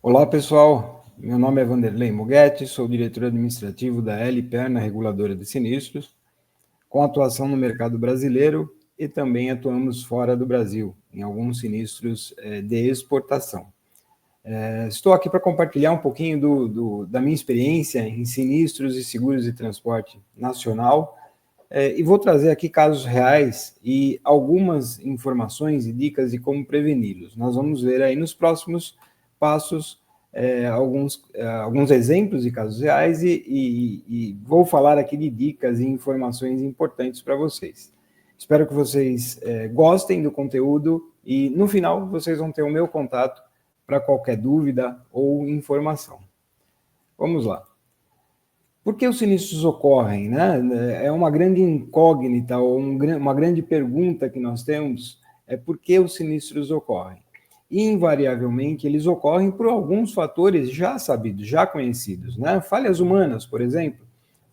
Olá, pessoal. Meu nome é Vanderlei Muguete, sou diretor administrativo da LPR, na Reguladora de Sinistros, com atuação no mercado brasileiro e também atuamos fora do Brasil, em alguns sinistros de exportação. Estou aqui para compartilhar um pouquinho da minha experiência em sinistros e seguros de transporte nacional e vou trazer aqui casos reais e algumas informações e dicas de como preveni-los. Nós vamos ver aí nos próximos passos alguns exemplos de casos reais e vou falar aqui de dicas e informações importantes para vocês. Espero que vocês gostem do conteúdo e no final vocês vão ter o meu contato para qualquer dúvida ou informação. Vamos lá. Por que os sinistros ocorrem, né? É uma grande incógnita ou uma grande pergunta que nós temos, é por que os sinistros ocorrem. E, invariavelmente, eles ocorrem por alguns fatores já sabidos, já conhecidos, né? Falhas humanas, por exemplo,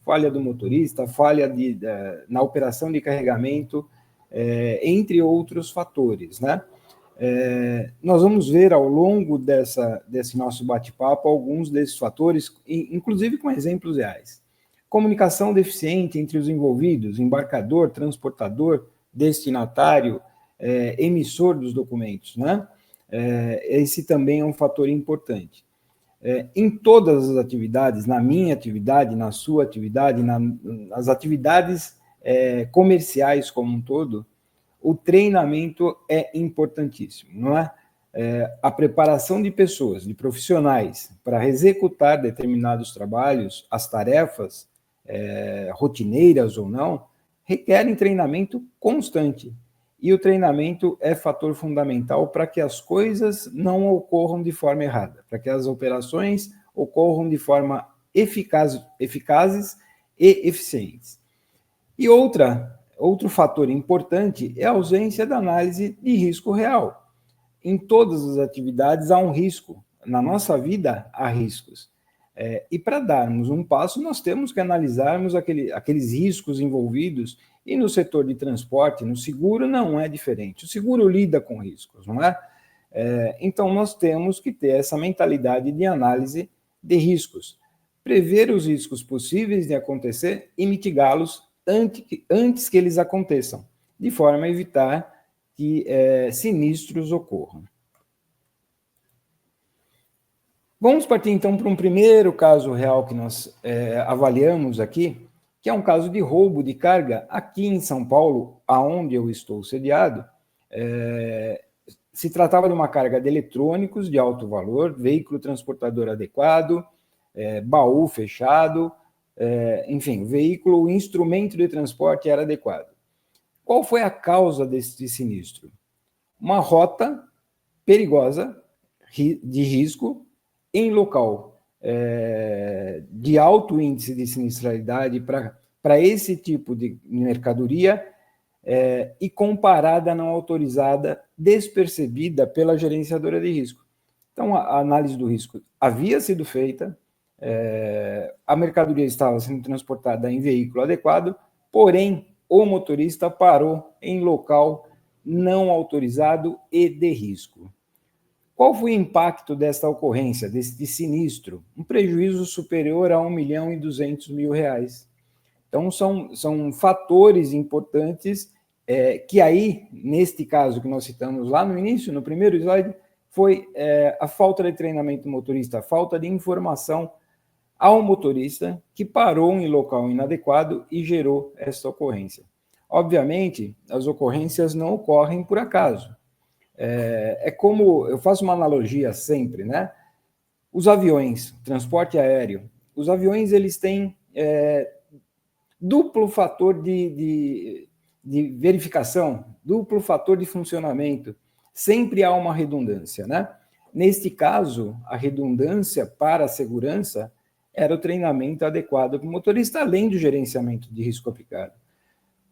falha do motorista, falha na operação de carregamento, entre outros fatores, né? Nós vamos ver ao longo desse nosso bate-papo alguns desses fatores, inclusive com exemplos reais. Comunicação deficiente entre os envolvidos, embarcador, transportador, destinatário, emissor dos documentos, né? Esse também é um fator importante. Em todas as atividades, na minha atividade, na sua atividade, nas atividades comerciais como um todo, o treinamento é importantíssimo, não é? A preparação de pessoas, de profissionais, para executar determinados trabalhos, as tarefas, rotineiras ou não, requerem treinamento constante. E o treinamento é fator fundamental para que as coisas não ocorram de forma errada, para que as operações ocorram de forma eficazes e eficientes. E outro fator importante é a ausência da análise de risco real. Em todas as atividades há um risco. Na nossa vida há riscos. E para darmos um passo, nós temos que analisarmos aqueles riscos envolvidos. E no setor de transporte, no seguro, não é diferente. O seguro lida com riscos, não é? Então, nós temos que ter essa mentalidade de análise de riscos. Prever os riscos possíveis de acontecer e mitigá-los antes que eles aconteçam, de forma a evitar que sinistros ocorram. Vamos partir, então, para um primeiro caso real que nós avaliamos aqui, que é um caso de roubo de carga aqui em São Paulo, aonde eu estou sediado. Se tratava de uma carga de eletrônicos de alto valor, veículo transportador adequado, baú fechado, enfim, o instrumento de transporte era adequado. Qual foi a causa desse sinistro? Uma rota perigosa, de risco, em local de alto índice de sinistralidade para esse tipo de mercadoria e com parada não autorizada, despercebida pela gerenciadora de risco. Então, a análise do risco havia sido feita, a mercadoria estava sendo transportada em veículo adequado, porém, o motorista parou em local não autorizado e de risco. Qual foi o impacto desta ocorrência, desse sinistro? Um prejuízo superior a R$ 1.200.000. Então, são fatores importantes que aí, neste caso que nós citamos lá no início, no primeiro slide, foi a falta de treinamento do motorista, a falta de informação ao motorista que parou em local inadequado e gerou esta ocorrência. Obviamente, as ocorrências não ocorrem por acaso. Como, eu faço uma analogia sempre, né? Os aviões, transporte aéreo, os aviões eles têm duplo fator de verificação, duplo fator de funcionamento. Sempre há uma redundância, né? Neste caso, a redundância para a segurança era o treinamento adequado para o motorista, além do gerenciamento de risco aplicado.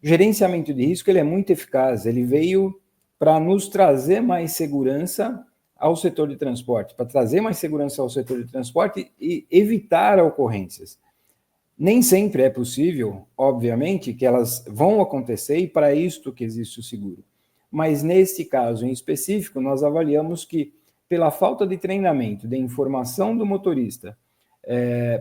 O gerenciamento de risco ele é muito eficaz, ele veio para nos trazer mais segurança ao setor de transporte, para trazer mais segurança ao setor de transporte e evitar ocorrências. Nem sempre é possível, obviamente, que elas vão acontecer e para isto que existe o seguro. Mas neste caso em específico, nós avaliamos que pela falta de treinamento, de informação do motorista,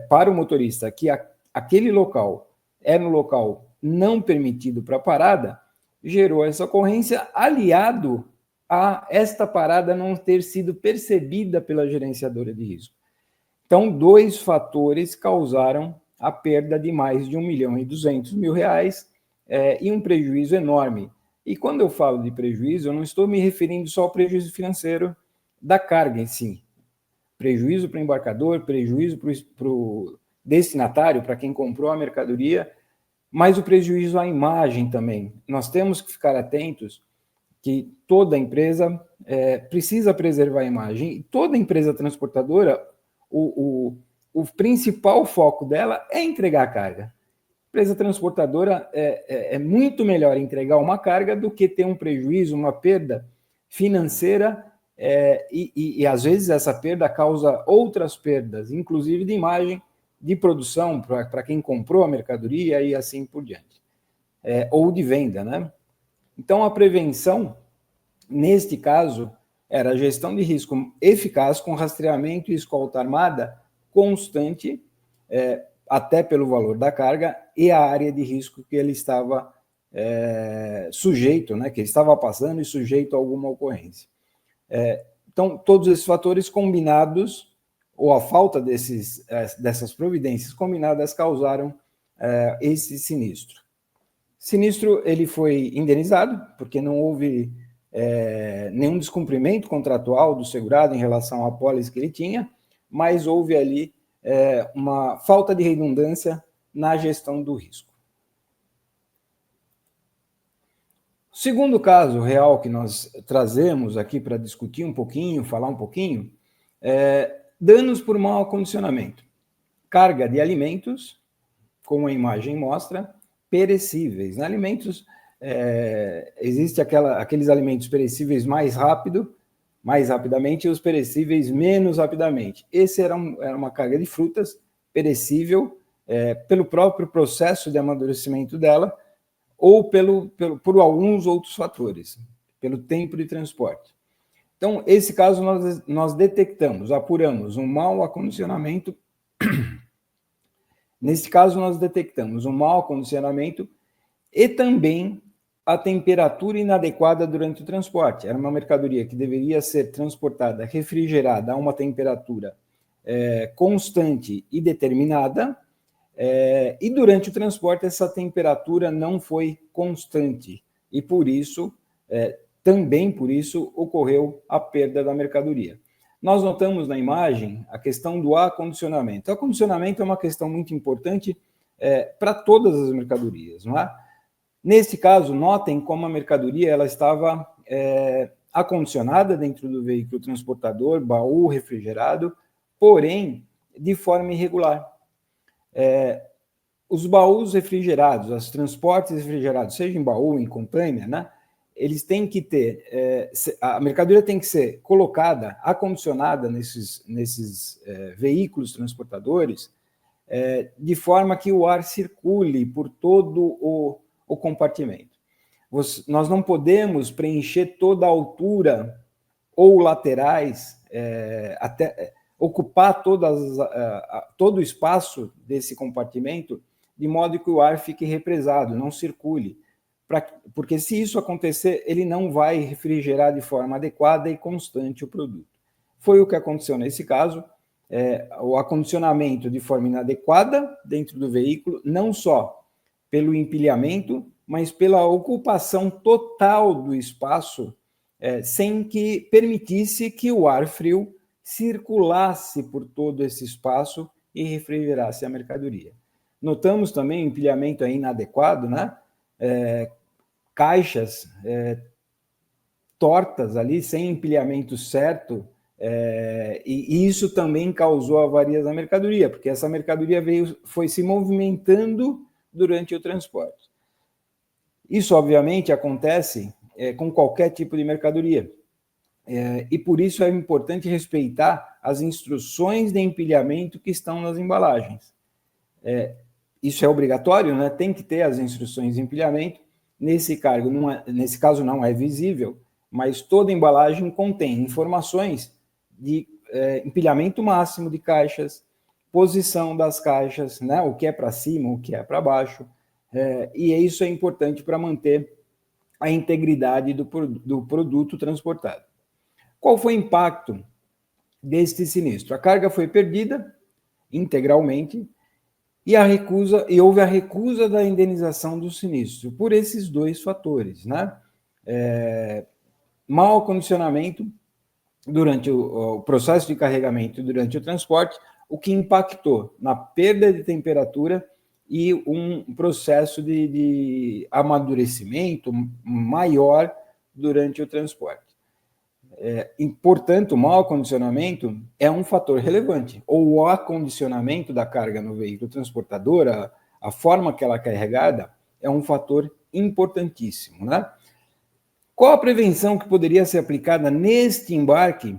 para o motorista que aquele local era um local não permitido para parada, gerou essa ocorrência, aliado a esta parada não ter sido percebida pela gerenciadora de risco. Então, 2 fatores causaram a perda de mais de R$1.200.000 e um prejuízo enorme. E quando eu falo de prejuízo, eu não estou me referindo só ao prejuízo financeiro da carga em si. Prejuízo para o embarcador, prejuízo para o destinatário, para quem comprou a mercadoria, mas o prejuízo à imagem também. Nós temos que ficar atentos que toda empresa precisa preservar a imagem. E toda empresa transportadora, o principal foco dela é entregar a carga. A empresa transportadora é muito melhor entregar uma carga do que ter um prejuízo, uma perda financeira, e às vezes essa perda causa outras perdas, inclusive de imagem, de produção para quem comprou a mercadoria e assim por diante, ou de venda, né? Então, a prevenção, neste caso, era a gestão de risco eficaz com rastreamento e escolta armada constante, até pelo valor da carga e a área de risco que ele estava sujeito, né, que ele estava passando e sujeito a alguma ocorrência. Então, todos esses fatores combinados, ou a falta dessas providências combinadas, causaram esse sinistro. Sinistro, ele foi indenizado, porque não houve nenhum descumprimento contratual do segurado em relação à apólice que ele tinha, mas houve ali uma falta de redundância na gestão do risco. O segundo caso real que nós trazemos aqui para discutir um pouquinho, falar um pouquinho, danos por mau acondicionamento. Carga de alimentos, como a imagem mostra, perecíveis. Alimentos, existe aqueles alimentos perecíveis mais rapidamente, e os perecíveis menos rapidamente. Esse era uma carga de frutas perecível, pelo próprio processo de amadurecimento dela, ou por alguns outros fatores, pelo tempo de transporte. Então, esse caso nós detectamos, apuramos um mau acondicionamento. Nesse caso, nós detectamos um mau acondicionamento e também a temperatura inadequada durante o transporte. Era uma mercadoria que deveria ser transportada refrigerada a uma temperatura constante e determinada, e durante o transporte essa temperatura não foi constante, e por isso, também por isso, ocorreu a perda da mercadoria. Nós notamos na imagem a questão do acondicionamento. O acondicionamento é uma questão muito importante para todas as mercadorias, não é? Nesse caso, notem como a mercadoria ela estava acondicionada dentro do veículo transportador, baú refrigerado, porém de forma irregular. Os baús refrigerados, os transportes refrigerados, seja em baú, em container, né? Eles têm que ter, a mercadoria tem que ser colocada, acondicionada nesses veículos transportadores, de forma que o ar circule por todo o compartimento. Nós não podemos preencher toda a altura ou laterais, ocupar todo o espaço desse compartimento, de modo que o ar fique represado, não circule. Porque se isso acontecer, ele não vai refrigerar de forma adequada e constante o produto. Foi o que aconteceu nesse caso, o acondicionamento de forma inadequada dentro do veículo, não só pelo empilhamento, mas pela ocupação total do espaço, sem que permitisse que o ar frio circulasse por todo esse espaço e refrigerasse a mercadoria. Notamos também o empilhamento inadequado, né? Caixas tortas ali, sem empilhamento certo, e isso também causou avarias na mercadoria, porque essa mercadoria foi se movimentando durante o transporte. Isso, obviamente, acontece com qualquer tipo de mercadoria, e por isso é importante respeitar as instruções de empilhamento que estão nas embalagens. Isso é obrigatório, né? Tem que ter as instruções de empilhamento. Nesse caso não é visível, mas toda embalagem contém informações de empilhamento máximo de caixas, posição das caixas, né? O que é para cima, o que é para baixo, e isso é importante para manter a integridade do produto transportado. Qual foi o impacto deste sinistro? A carga foi perdida integralmente e houve a recusa da indenização do sinistro por esses dois fatores, né? Mau acondicionamento durante o processo de carregamento durante o transporte, o que impactou na perda de temperatura e um processo de amadurecimento maior durante o transporte. E, portanto, o mau acondicionamento é um fator relevante, ou o acondicionamento da carga no veículo transportador, a forma que ela é carregada, é um fator importantíssimo, né? Qual a prevenção que poderia ser aplicada neste embarque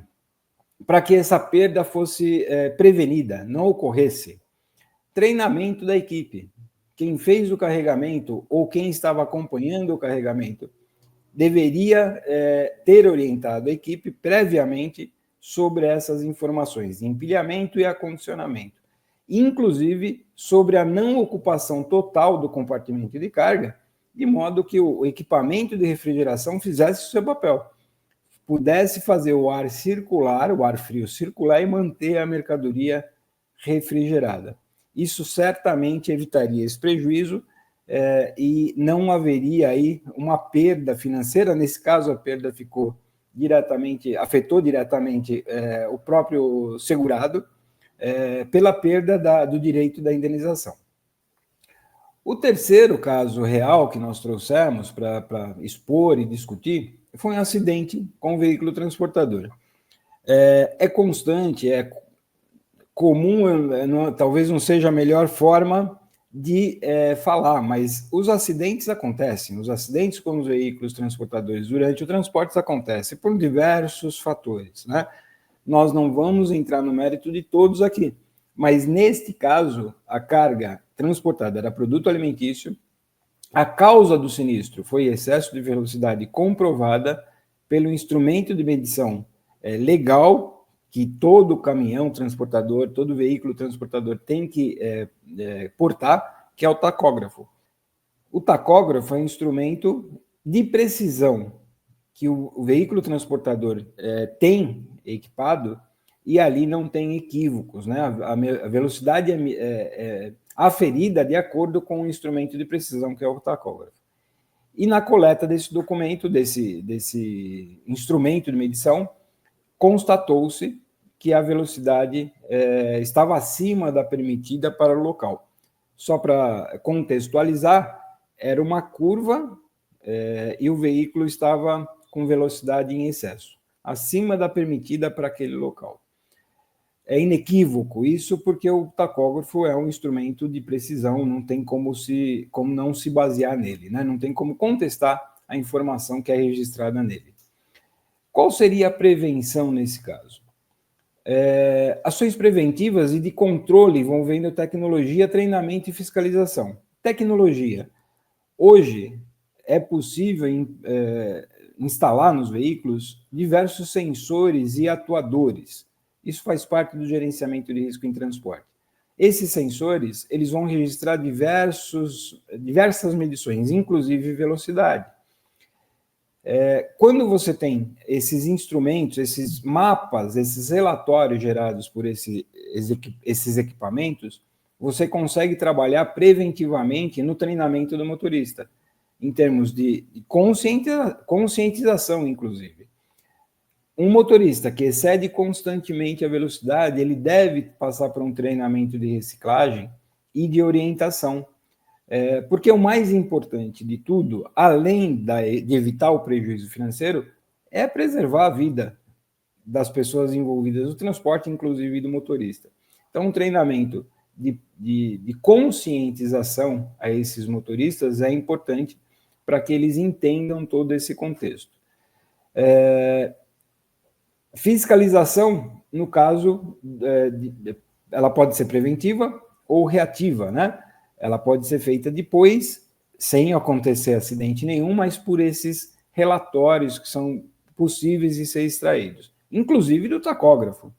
para que essa perda fosse prevenida, não ocorresse? Treinamento da equipe. Quem fez o carregamento ou quem estava acompanhando o carregamento deveria ter orientado a equipe previamente sobre essas informações de empilhamento e acondicionamento, inclusive sobre a não ocupação total do compartimento de carga, de modo que o equipamento de refrigeração fizesse o seu papel, pudesse fazer o ar circular, o ar frio circular e manter a mercadoria refrigerada. Isso certamente evitaria esse prejuízo e não haveria aí uma perda financeira. Nesse caso, a perda afetou diretamente o próprio segurado pela perda do direito da indenização. O terceiro caso real que nós trouxemos para expor e discutir foi um acidente com o veículo transportador. É constante, é comum, talvez não seja a melhor forma de falar, mas os acidentes acontecem. Os acidentes com os veículos transportadores durante o transporte acontecem por diversos fatores, né? Nós não vamos entrar no mérito de todos aqui, mas neste caso, a carga transportada era produto alimentício, a causa do sinistro foi excesso de velocidade comprovada pelo instrumento de medição legal que todo caminhão transportador, todo veículo transportador tem que portar, que é o tacógrafo. O tacógrafo é um instrumento de precisão que o veículo transportador tem equipado e ali não tem equívocos, né? A velocidade é aferida de acordo com o instrumento de precisão, que é o tacógrafo. E na coleta desse documento, desse instrumento de medição, constatou-se que a velocidade estava acima da permitida para o local. Só para contextualizar, era uma curva e o veículo estava com velocidade em excesso, acima da permitida para aquele local. É inequívoco isso, porque o tacógrafo é um instrumento de precisão, não tem como não se basear nele, né? Não tem como contestar a informação que é registrada nele. Qual seria a prevenção nesse caso? Ações preventivas e de controle envolvendo tecnologia, treinamento e fiscalização. Tecnologia. Hoje é possível instalar nos veículos diversos sensores e atuadores. Isso faz parte do gerenciamento de risco em transporte. Esses sensores, eles vão registrar diversas medições, inclusive velocidade. Quando você tem esses instrumentos, esses mapas, esses relatórios gerados por esses equipamentos, você consegue trabalhar preventivamente no treinamento do motorista, em termos de conscientização, inclusive. Um motorista que excede constantemente a velocidade, ele deve passar por um treinamento de reciclagem e de orientação, porque o mais importante de tudo, além de evitar o prejuízo financeiro, é preservar a vida das pessoas envolvidas no transporte, inclusive do motorista. Então, um treinamento de conscientização a esses motoristas é importante para que eles entendam todo esse contexto. Fiscalização, no caso, ela pode ser preventiva ou reativa, né? Ela pode ser feita depois, sem acontecer acidente nenhum, mas por esses relatórios que são possíveis de ser extraídos. inclusive do tacógrafo.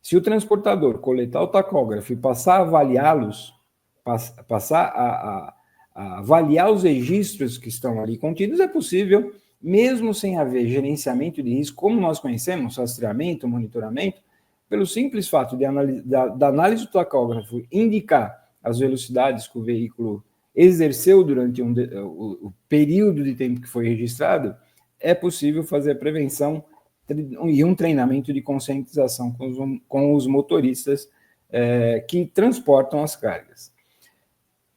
Se o transportador coletar o tacógrafo e passar a avaliá-los, passar a avaliar os registros que estão ali contidos, é possível, mesmo sem haver gerenciamento de risco, como nós conhecemos, rastreamento, monitoramento, pelo simples fato da análise do tacógrafo indicar as velocidades que o veículo exerceu durante o período de tempo que foi registrado, é possível fazer a prevenção e um treinamento de conscientização com os motoristas que transportam as cargas.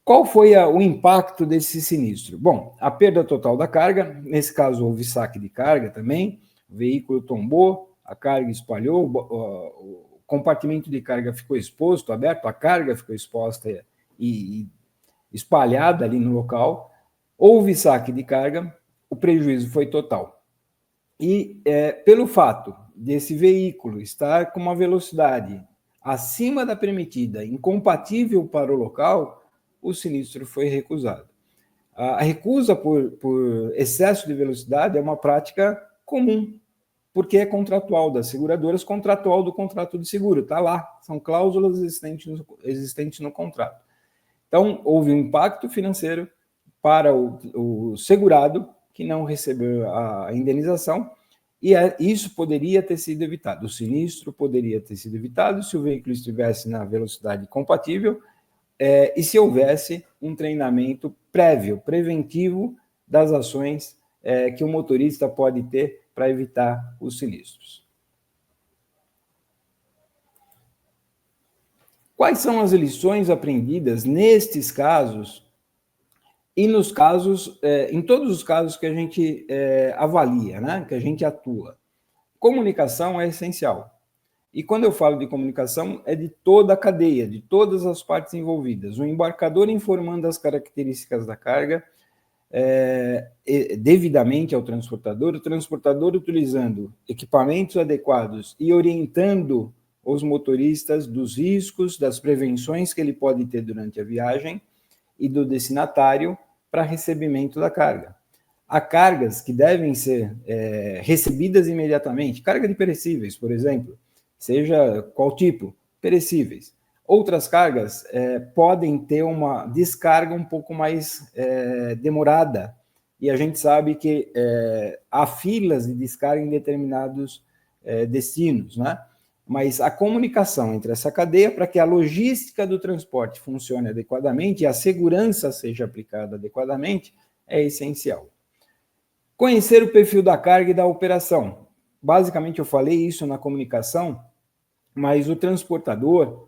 Qual foi o impacto desse sinistro? Bom, a perda total da carga, nesse caso houve saque de carga também, o veículo tombou, a carga espalhou, o compartimento de carga ficou exposto, aberto, a carga ficou exposta e espalhada ali no local, houve saque de carga, o prejuízo foi total. E pelo fato desse veículo estar com uma velocidade acima da permitida, incompatível para o local, o sinistro foi recusado. A recusa por excesso de velocidade é uma prática comum, porque é contratual das seguradoras, contratual do contrato de seguro, está lá, são cláusulas existentes no contrato. Então, houve um impacto financeiro para o segurado, que não recebeu a indenização, e isso poderia ter sido evitado. O sinistro poderia ter sido evitado se o veículo estivesse na velocidade compatível e se houvesse um treinamento prévio, preventivo das ações que o motorista pode ter para evitar os sinistros. Quais são as lições aprendidas nestes casos e nos casos, em todos os casos que a gente avalia, né, que a gente atua? Comunicação é essencial. E quando eu falo de comunicação, é de toda a cadeia, de todas as partes envolvidas. O embarcador informando as características da carga devidamente ao transportador, o transportador utilizando equipamentos adequados e orientando os motoristas dos riscos, das prevenções que ele pode ter durante a viagem e do destinatário para recebimento da carga. Há cargas que devem ser recebidas imediatamente, carga de perecíveis, por exemplo, seja qual tipo, perecíveis. Outras cargas podem ter uma descarga um pouco mais demorada, e a gente sabe que há filas de descarga em determinados destinos, né? Mas a comunicação entre essa cadeia para que a logística do transporte funcione adequadamente e a segurança seja aplicada adequadamente é essencial. Conhecer o perfil da carga e da operação. Basicamente, eu falei isso na comunicação, mas o transportador,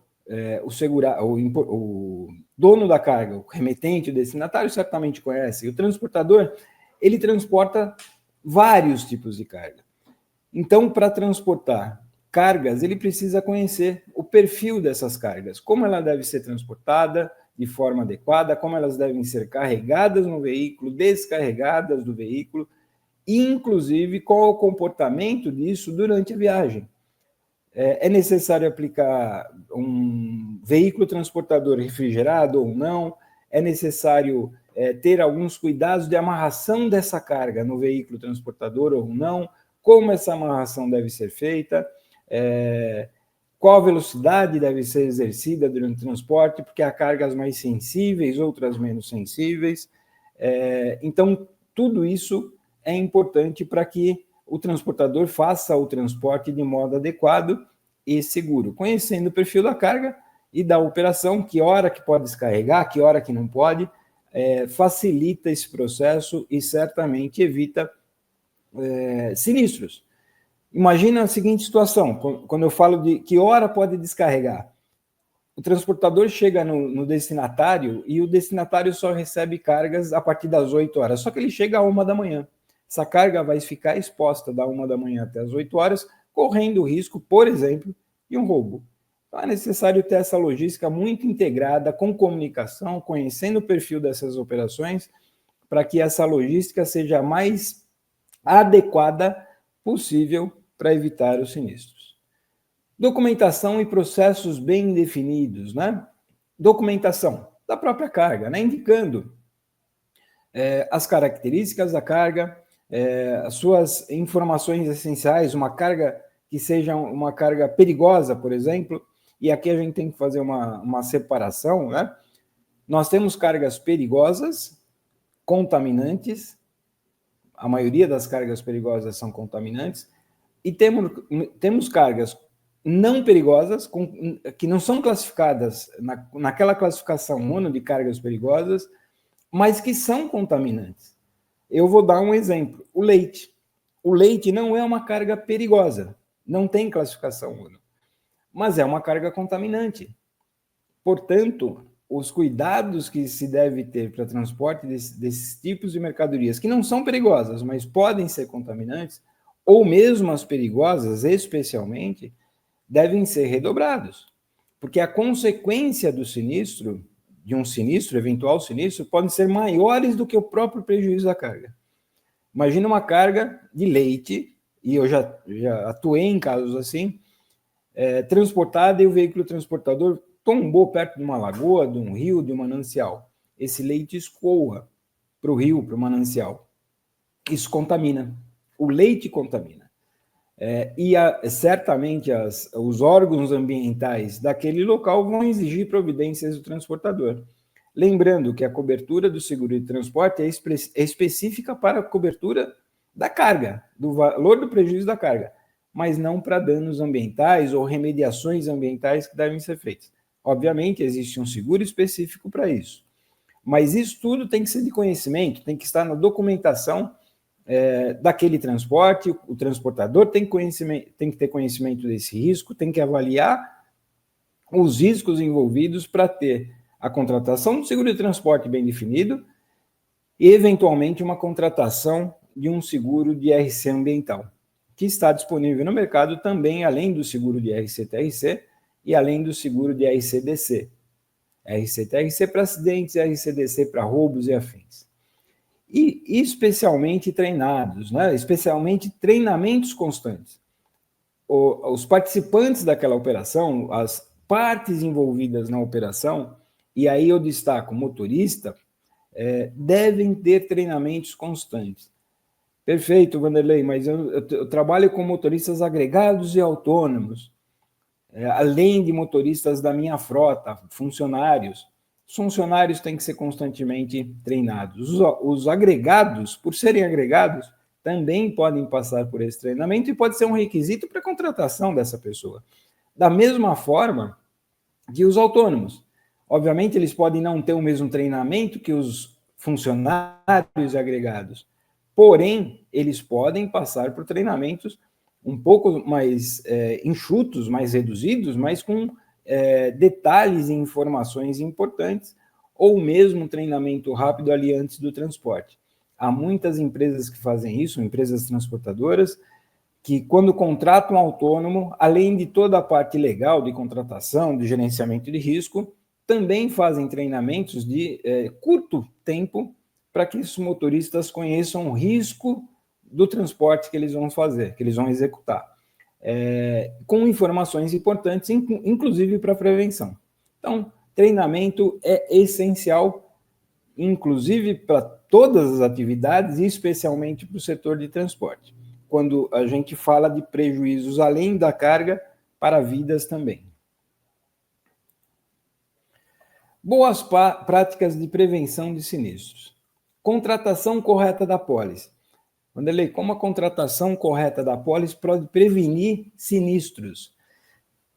o dono da carga, o remetente, o destinatário, certamente conhece. E o transportador, ele transporta vários tipos de carga. Então, para transportar cargas, ele precisa conhecer o perfil dessas cargas, como ela deve ser transportada de forma adequada, como elas devem ser carregadas no veículo, descarregadas do veículo, e, inclusive, qual o comportamento disso durante a viagem. É necessário aplicar um veículo transportador refrigerado ou não? É necessário ter alguns cuidados de amarração dessa carga no veículo transportador ou não? Como essa amarração deve ser feita? Qual a velocidade deve ser exercida durante o transporte? Porque há cargas mais sensíveis, outras menos sensíveis. Então, tudo isso é importante para que o transportador faça o transporte de modo adequado e seguro, conhecendo o perfil da carga e da operação, que hora que pode descarregar, que hora que não pode, facilita esse processo e certamente evita sinistros. Imagina a seguinte situação, quando eu falo de que hora pode descarregar. O transportador chega no destinatário e o destinatário só recebe cargas a partir das 8 horas, só que ele chega às 1 da manhã. Essa carga vai ficar exposta da 1 da manhã até as 8 horas, correndo o risco, por exemplo, de um roubo. Então é necessário ter essa logística muito integrada, com comunicação, conhecendo o perfil dessas operações, para que essa logística seja a mais adequada possível para evitar os sinistros. Documentação e processos bem definidos, né? Documentação da própria carga, né? Indicando as características da carga, as suas informações essenciais, uma carga que seja uma carga perigosa, por exemplo, e aqui a gente tem que fazer uma separação, né? Nós temos cargas perigosas, contaminantes, a maioria das cargas perigosas são contaminantes, e temos cargas não perigosas, que não são classificadas naquela classificação mono de cargas perigosas, mas que são contaminantes. Eu vou dar um exemplo: o leite. O leite não é uma carga perigosa, não tem classificação mono, mas é uma carga contaminante. Portanto, os cuidados que se deve ter para transporte desses tipos de mercadorias, que não são perigosas, mas podem ser contaminantes, ou mesmo as perigosas, especialmente, devem ser redobrados. Porque a consequência do sinistro, de um sinistro, eventual sinistro, podem ser maiores do que o próprio prejuízo da carga. Imagina uma carga de leite, e eu já atuei em casos assim, transportada e o veículo transportador tombou perto de uma lagoa, de um rio, de um manancial. Esse leite escoa para o rio, para o manancial. Isso contamina. O leite contamina. Certamente os órgãos ambientais daquele local vão exigir providências do transportador. Lembrando que a cobertura do seguro de transporte é específica para a cobertura da carga, do valor do prejuízo da carga, mas não para danos ambientais ou remediações ambientais que devem ser feitas. Obviamente, existe um seguro específico para isso, mas isso tudo tem que ser de conhecimento, tem que estar na documentação daquele transporte. O transportador tem que ter conhecimento desse risco, tem que avaliar os riscos envolvidos para ter a contratação do seguro de transporte bem definido e, eventualmente, uma contratação de um seguro de RC ambiental, que está disponível no mercado também, além do seguro de RC-TRC e além do seguro de RC-DC. RC-TRC para acidentes, RC-DC para roubos e afins. E especialmente treinados, né? Especialmente treinamentos constantes. Os participantes daquela operação, as partes envolvidas na operação, e aí eu destaco motorista, devem ter treinamentos constantes. Perfeito, Vanderlei, mas eu trabalho com motoristas agregados e autônomos, além de motoristas da minha frota, funcionários. Os funcionários têm que ser constantemente treinados. Os agregados, por serem agregados, também podem passar por esse treinamento e pode ser um requisito para a contratação dessa pessoa. Da mesma forma que os autônomos. Obviamente, eles podem não ter o mesmo treinamento que os funcionários agregados, porém, eles podem passar por treinamentos um pouco mais enxutos, mais reduzidos, mas com detalhes e informações importantes, ou mesmo um treinamento rápido ali antes do transporte. Há muitas empresas que fazem isso, empresas transportadoras, que quando contratam um autônomo, além de toda a parte legal de contratação, de gerenciamento de risco, também fazem treinamentos de curto tempo para que os motoristas conheçam o risco do transporte que eles vão fazer, que eles vão executar, com informações importantes, inclusive para prevenção. Então, treinamento é essencial, inclusive para todas as atividades e especialmente para o setor de transporte, quando a gente fala de prejuízos além da carga para vidas também. Boas práticas de prevenção de sinistros. Contratação correta da pólice. Vanderlei, como a contratação correta da pólice pode prevenir sinistros?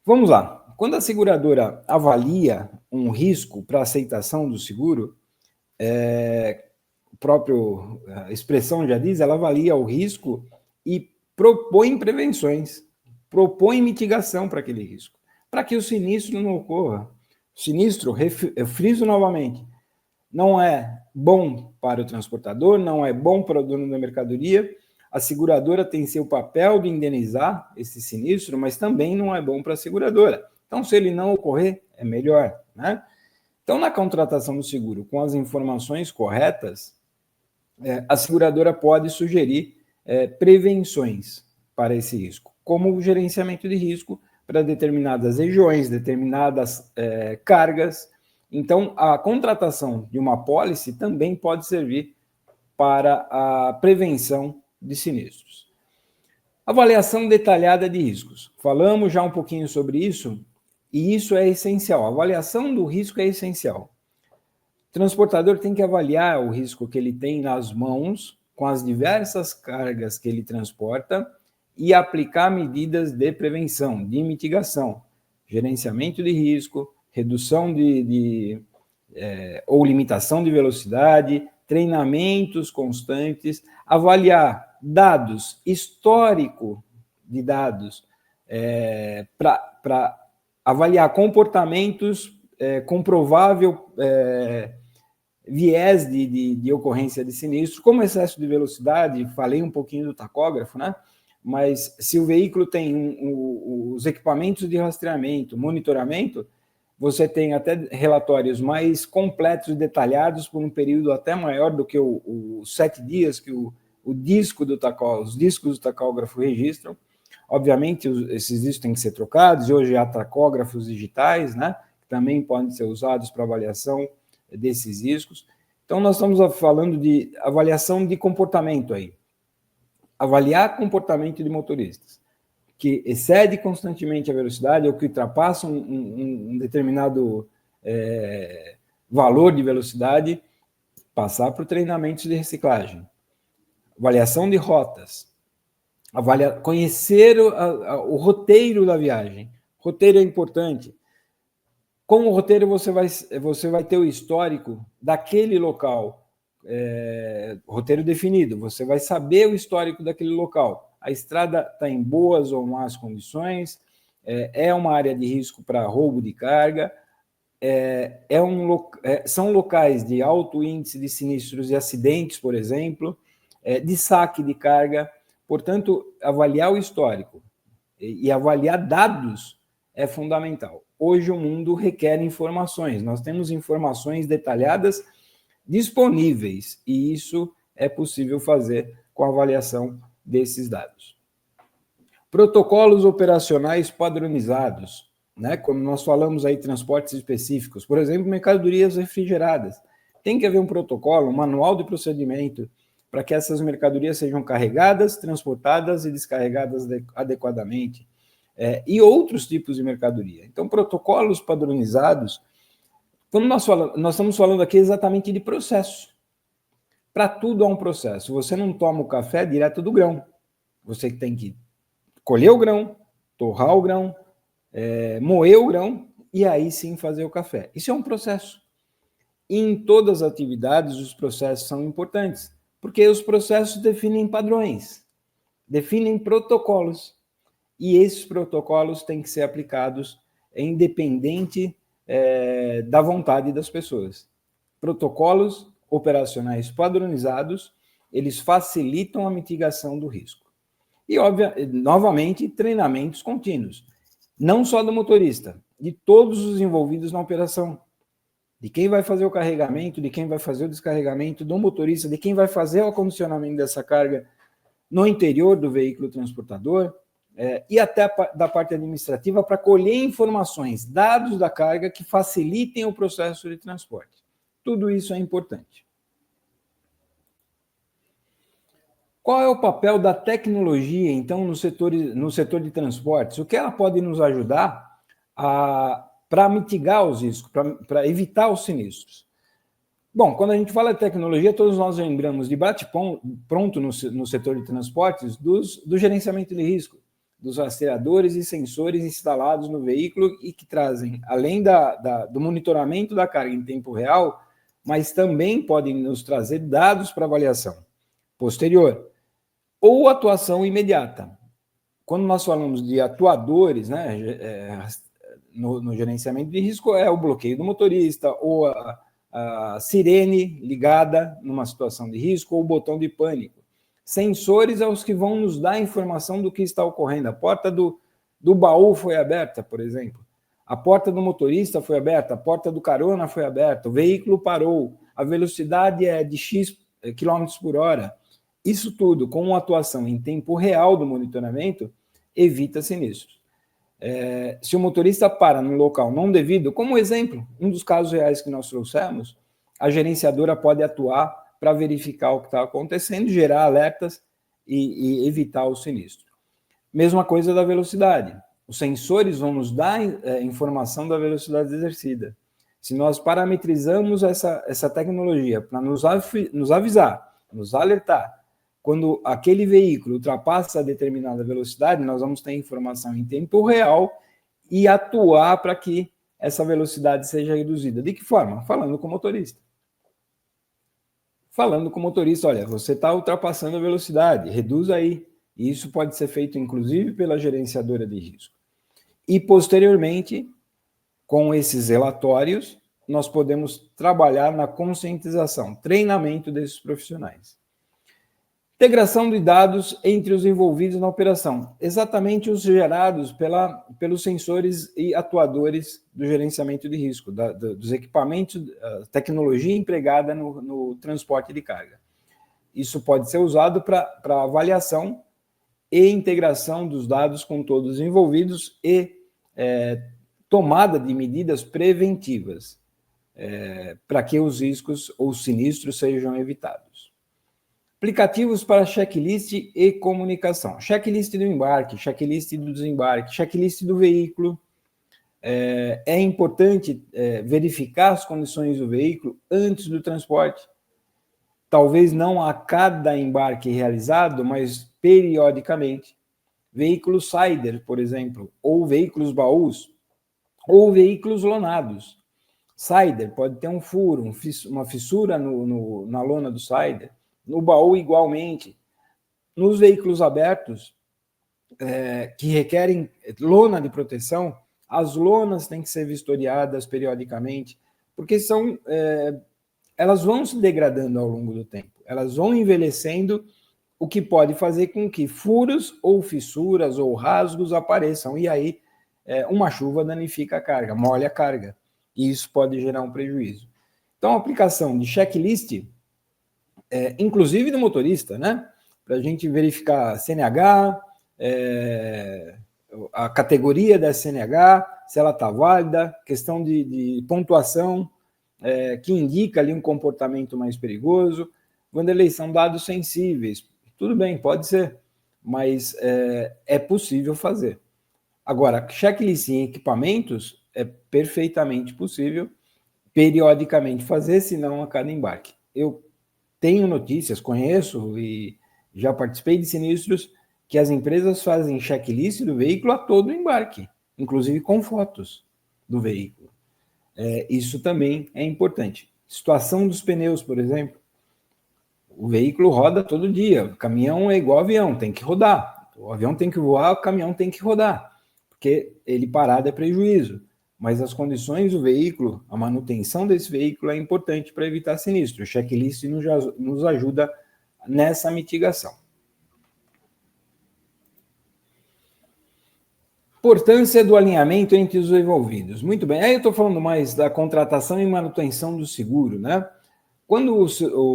Vamos lá. Quando a seguradora avalia um risco para aceitação do seguro, a expressão já diz, ela avalia o risco e propõe prevenções, propõe mitigação para aquele risco, para que o sinistro não ocorra. Sinistro, eu friso novamente, não é bom para o transportador, não é bom para o dono da mercadoria. A seguradora tem seu papel de indenizar esse sinistro, mas também não é bom para a seguradora. Então, se ele não ocorrer, é melhor, né? Então, na contratação do seguro, com as informações corretas, a seguradora pode sugerir prevenções para esse risco, como o gerenciamento de risco para determinadas regiões, determinadas cargas. Então, a contratação de uma pólice também pode servir para a prevenção de sinistros. Avaliação detalhada de riscos. Falamos já um pouquinho sobre isso, e isso é essencial. A avaliação do risco é essencial. O transportador tem que avaliar o risco que ele tem nas mãos, com as diversas cargas que ele transporta, e aplicar medidas de prevenção, de mitigação, gerenciamento de risco, redução ou limitação de velocidade, treinamentos constantes, avaliar dados, histórico de dados, para avaliar comportamentos com provável viés de ocorrência de sinistro, como excesso de velocidade, falei um pouquinho do tacógrafo, né? Mas se o veículo tem os equipamentos de rastreamento, monitoramento, você tem até relatórios mais completos e detalhados por um período até maior do que os 7 dias que os discos do tacógrafo registram. Obviamente, esses discos têm que ser trocados, e hoje há tacógrafos digitais, né, que também podem ser usados para avaliação desses discos. Então, nós estamos falando de avaliação de comportamento aí. Avaliar comportamento de motoristas que excede constantemente a velocidade ou que ultrapassam um determinado valor de velocidade, passar para o treinamento de reciclagem. Avaliação de rotas. Conhecer o roteiro da viagem. Roteiro é importante. Com o roteiro, você vai ter o histórico daquele local, roteiro definido, você vai saber o histórico daquele local. A estrada está em boas ou más condições, é uma área de risco para roubo de carga, são locais de alto índice de sinistros e acidentes, por exemplo, de saque de carga. Portanto, avaliar o histórico e avaliar dados é fundamental. Hoje o mundo requer informações, nós temos informações detalhadas disponíveis, e isso é possível fazer com a avaliação desses dados. Protocolos operacionais padronizados, né? Quando nós falamos aí de transportes específicos, por exemplo, mercadorias refrigeradas, tem que haver um protocolo, um manual de procedimento para que essas mercadorias sejam carregadas, transportadas e descarregadas adequadamente, e outros tipos de mercadoria. Então, protocolos padronizados, quando nós estamos falando aqui exatamente de processo. Para tudo há um processo. Você não toma o café direto do grão. Você tem que colher o grão, torrar o grão, moer o grão e aí sim fazer o café. Isso é um processo. E em todas as atividades, os processos são importantes, porque os processos definem padrões, definem protocolos. E esses protocolos têm que ser aplicados independente da vontade das pessoas. Protocolos operacionais padronizados, eles facilitam a mitigação do risco. E, novamente, treinamentos contínuos, não só do motorista, de todos os envolvidos na operação, de quem vai fazer o carregamento, de quem vai fazer o descarregamento, do motorista, de quem vai fazer o acondicionamento dessa carga no interior do veículo transportador, e até da parte administrativa, para colher informações, dados da carga que facilitem o processo de transporte. Tudo isso é importante. Qual é o papel da tecnologia, então, no setor de transportes? O que ela pode nos ajudar para mitigar os riscos, para evitar os sinistros? Bom, quando a gente fala de tecnologia, todos nós lembramos de bate-pronto no setor de transportes do gerenciamento de risco, dos rastreadores e sensores instalados no veículo e que trazem, além do monitoramento da carga em tempo real, mas também podem nos trazer dados para avaliação posterior ou atuação imediata. Quando nós falamos de atuadores, né, no gerenciamento de risco, é o bloqueio do motorista ou a sirene ligada numa situação de risco ou o botão de pânico. Sensores são os que vão nos dar informação do que está ocorrendo. A porta do baú foi aberta, por exemplo. A porta do motorista foi aberta, a porta do carona foi aberta, o veículo parou, a velocidade é de X km por hora. Isso tudo, com uma atuação em tempo real do monitoramento, evita sinistros. Se o motorista para no local não devido, como exemplo, um dos casos reais que nós trouxemos, a gerenciadora pode atuar para verificar o que está acontecendo, gerar alertas e evitar o sinistro. Mesma coisa da velocidade. Os sensores vão nos dar informação da velocidade exercida. Se nós parametrizamos essa tecnologia para nos avisar, nos alertar, quando aquele veículo ultrapassa determinada velocidade, nós vamos ter informação em tempo real e atuar para que essa velocidade seja reduzida. De que forma? Falando com o motorista. Falando com o motorista, olha, você está ultrapassando a velocidade, reduz aí. E isso pode ser feito, inclusive, pela gerenciadora de risco. E, posteriormente, com esses relatórios, nós podemos trabalhar na conscientização, treinamento desses profissionais. Integração de dados entre os envolvidos na operação, exatamente os gerados pelos sensores e atuadores do gerenciamento de risco, dos equipamentos, tecnologia empregada no transporte de carga. Isso pode ser usado para avaliação e integração dos dados com todos os envolvidos e tomada de medidas preventivas para que os riscos ou sinistros sejam evitados. Aplicativos para checklist e comunicação. Checklist do embarque, checklist do desembarque, checklist do veículo. É importante verificar as condições do veículo antes do transporte. Talvez não a cada embarque realizado, mas periodicamente. Veículos Sider, por exemplo, ou veículos baús, ou veículos lonados. Sider pode ter um furo, uma fissura na lona do Sider, no baú igualmente. Nos veículos abertos, que requerem lona de proteção, as lonas têm que ser vistoriadas periodicamente, porque elas vão se degradando ao longo do tempo, elas vão envelhecendo, o que pode fazer com que furos ou fissuras ou rasgos apareçam, e aí uma chuva danifica a carga, molha a carga, e isso pode gerar um prejuízo. Então, a aplicação de checklist, inclusive do motorista, né? Para a gente verificar CNH, a categoria da CNH, se ela está válida, questão de pontuação, que indica ali um comportamento mais perigoso. Vanderlei, são dados sensíveis. Tudo bem, pode ser, mas é possível fazer. Agora, checklist em equipamentos é perfeitamente possível periodicamente fazer, se não a cada embarque. Eu tenho notícias, conheço e já participei de sinistros que as empresas fazem checklist do veículo a todo embarque, inclusive com fotos do veículo. Isso também é importante. Situação dos pneus, por exemplo. O veículo roda todo dia. O caminhão é igual ao avião, tem que rodar. O avião tem que voar, o caminhão tem que rodar, porque ele parado é prejuízo. Mas as condições do veículo, a manutenção desse veículo é importante para evitar sinistro. O checklist nos ajuda nessa mitigação. Importância do alinhamento entre os envolvidos. Muito bem, aí eu estou falando mais da contratação e manutenção do seguro, né? Quando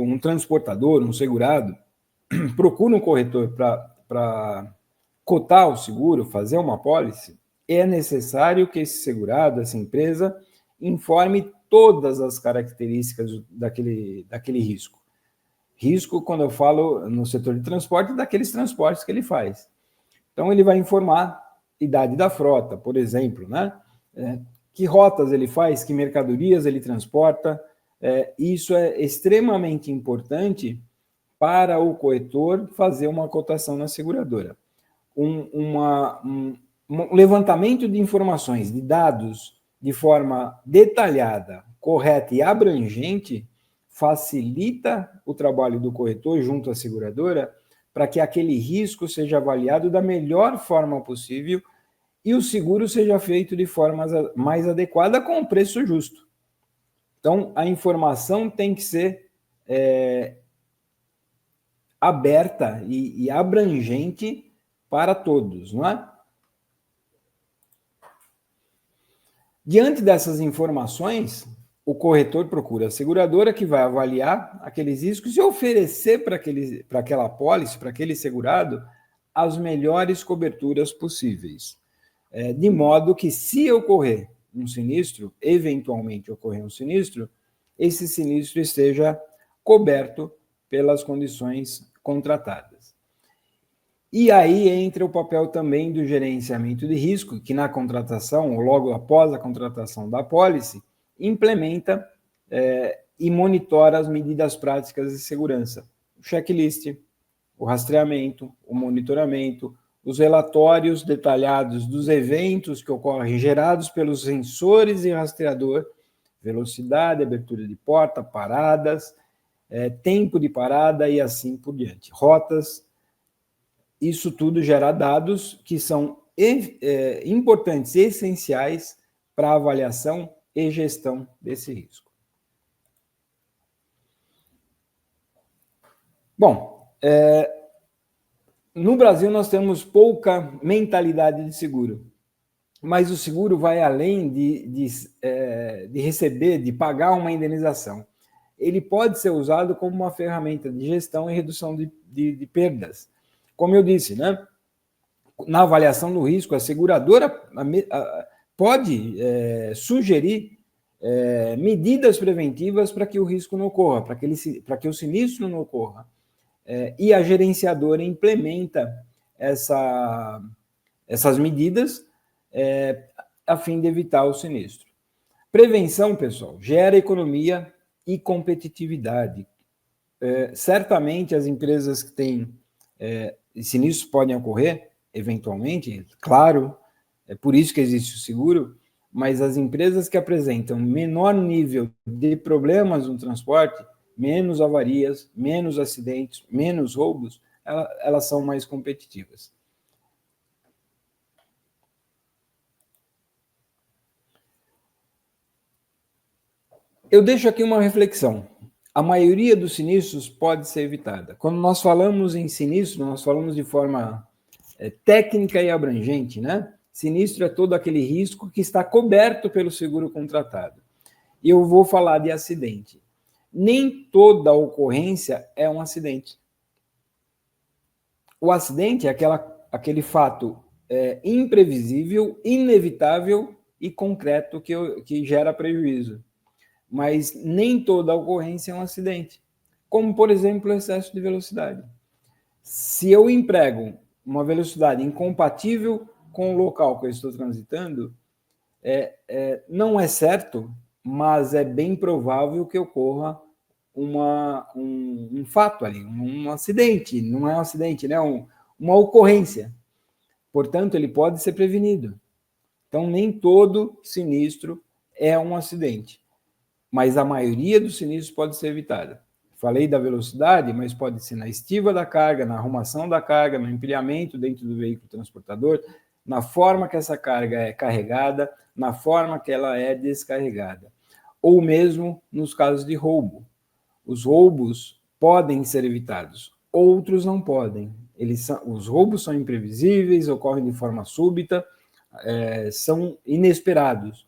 um transportador, um segurado, procura um corretor para cotar o seguro, fazer uma apólice, é necessário que esse segurado, essa empresa, informe todas as características daquele risco. Risco, quando eu falo no setor de transporte, daqueles transportes que ele faz. Então, ele vai informar idade da frota, por exemplo, né? Que rotas ele faz, que mercadorias ele transporta. Isso é extremamente importante para o corretor fazer uma cotação na seguradora. Um levantamento de informações, de dados, de forma detalhada, correta e abrangente, facilita o trabalho do corretor junto à seguradora para que aquele risco seja avaliado da melhor forma possível e o seguro seja feito de forma mais adequada com o preço justo. Então, a informação tem que ser aberta e abrangente para todos, não é? Diante dessas informações, o corretor procura a seguradora que vai avaliar aqueles riscos e oferecer para aquela apólice, para aquele segurado, as melhores coberturas possíveis. De modo que, se ocorrer um sinistro, eventualmente ocorrer um sinistro, esse sinistro esteja coberto pelas condições contratadas. E aí entra o papel também do gerenciamento de risco, que na contratação, ou logo após a contratação da apólice, implementa e monitora as medidas práticas de segurança. O checklist, o rastreamento, o monitoramento, os relatórios detalhados dos eventos que ocorrem gerados pelos sensores e rastreador, velocidade, abertura de porta, paradas, tempo de parada e assim por diante. Rotas, isso tudo gera dados que são importantes e essenciais para a avaliação e gestão desse risco. Bom, no Brasil nós temos pouca mentalidade de seguro, mas o seguro vai além de receber, de pagar uma indenização. Ele pode ser usado como uma ferramenta de gestão e redução de perdas. Como eu disse, né? Na avaliação do risco, a seguradora pode sugerir medidas preventivas para que o risco não ocorra, para que o sinistro não ocorra. E a gerenciadora implementa essas medidas a fim de evitar o sinistro. Prevenção, pessoal, gera economia e competitividade. Certamente as empresas que têm sinistros podem ocorrer, eventualmente, claro, é por isso que existe o seguro, mas as empresas que apresentam menor nível de problemas no transporte, menos avarias, menos acidentes, menos roubos, elas são mais competitivas. Eu deixo aqui uma reflexão. A maioria dos sinistros pode ser evitada. Quando nós falamos em sinistro, nós falamos de forma técnica e abrangente, né? Sinistro é todo aquele risco que está coberto pelo seguro contratado. E eu vou falar de acidente. Nem toda ocorrência é um acidente. O acidente é aquele fato imprevisível, inevitável e concreto que gera prejuízo. Mas nem toda ocorrência é um acidente. Como, por exemplo, o excesso de velocidade. Se eu emprego uma velocidade incompatível com o local que eu estou transitando, não é certo, mas é bem provável que ocorra um fato ali, um acidente. Não é um acidente, né? Uma ocorrência. Portanto, ele pode ser prevenido. Então, nem todo sinistro é um acidente, mas a maioria dos sinistros pode ser evitada. Falei da velocidade, mas pode ser na estiva da carga, na arrumação da carga, no empilhamento dentro do veículo transportador, na forma que essa carga é carregada, na forma que ela é descarregada. Ou mesmo nos casos de roubo. Os roubos podem ser evitados, outros não podem. Os roubos são imprevisíveis, ocorrem de forma súbita, são inesperados.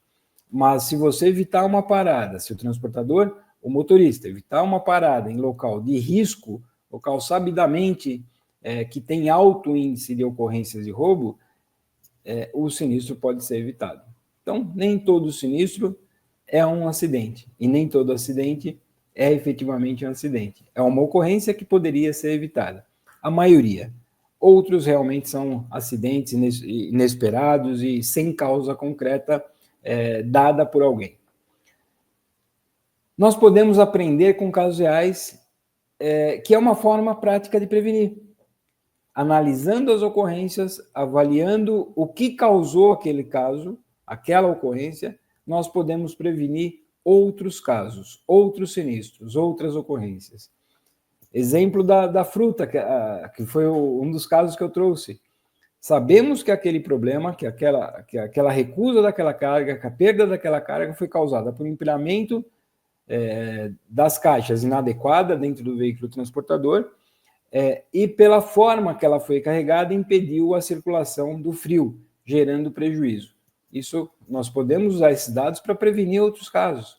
Mas se você evitar uma parada, se o transportador, o motorista, evitar uma parada em local de risco, local sabidamente que tem alto índice de ocorrências de roubo, o sinistro pode ser evitado. Então, nem todo sinistro é um acidente, e nem todo acidente é efetivamente um acidente. É uma ocorrência que poderia ser evitada. A maioria. Outros realmente são acidentes inesperados e sem causa concreta dada por alguém. Nós podemos aprender com casos reais, que é uma forma prática de prevenir. Analisando as ocorrências, avaliando o que causou aquele caso, aquela ocorrência, nós podemos prevenir outros casos, outros sinistros, outras ocorrências. Exemplo da fruta, que foi um dos casos que eu trouxe. Sabemos que aquele problema, que aquela recusa daquela carga, que a perda daquela carga foi causada por empilhamento das caixas inadequada dentro do veículo transportador e pela forma que ela foi carregada impediu a circulação do frio, gerando prejuízo. Isso, nós podemos usar esses dados para prevenir outros casos.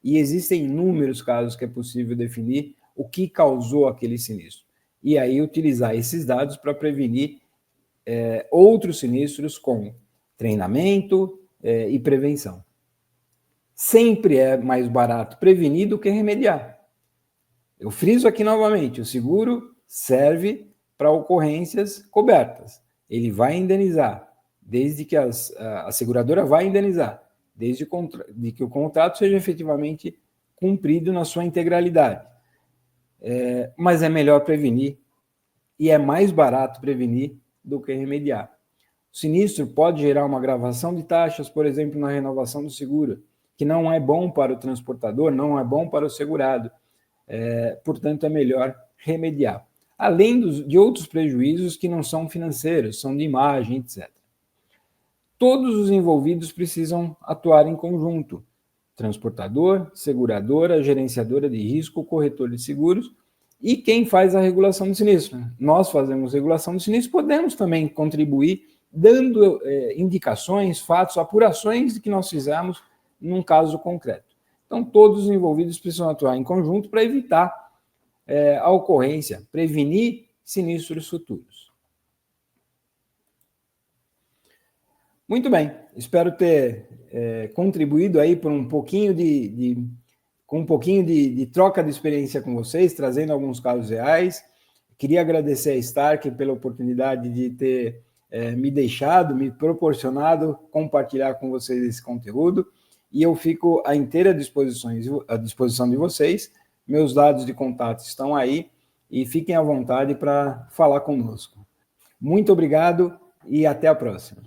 E existem inúmeros casos que é possível definir o que causou aquele sinistro. E aí utilizar esses dados para prevenir outros sinistros com treinamento e prevenção. Sempre é mais barato prevenir do que remediar. Eu friso aqui novamente, o seguro serve para ocorrências cobertas. Ele vai indenizar, desde que a seguradora vai indenizar, desde que o contrato seja efetivamente cumprido na sua integralidade. Mas é melhor prevenir e é mais barato prevenir do que remediar. O sinistro pode gerar uma agravação de taxas, por exemplo, na renovação do seguro, que não é bom para o transportador, não é bom para o segurado. Portanto, é melhor remediar. Além de outros prejuízos que não são financeiros, são de imagem, etc. Todos os envolvidos precisam atuar em conjunto: transportador, seguradora, gerenciadora de risco, corretor de seguros e quem faz a regulação do sinistro. Nós fazemos regulação do sinistro, podemos também contribuir dando indicações, fatos, apurações que nós fizemos num caso concreto. Então, todos os envolvidos precisam atuar em conjunto para evitar a ocorrência, prevenir sinistros futuros. Muito bem, espero ter contribuído aí por um pouquinho com um pouquinho de troca de experiência com vocês, trazendo alguns casos reais. Queria agradecer a Stark pela oportunidade de ter me proporcionado compartilhar com vocês esse conteúdo, e eu fico à inteira disposição de vocês. Meus dados de contato estão aí e fiquem à vontade para falar conosco. Muito obrigado e até a próxima.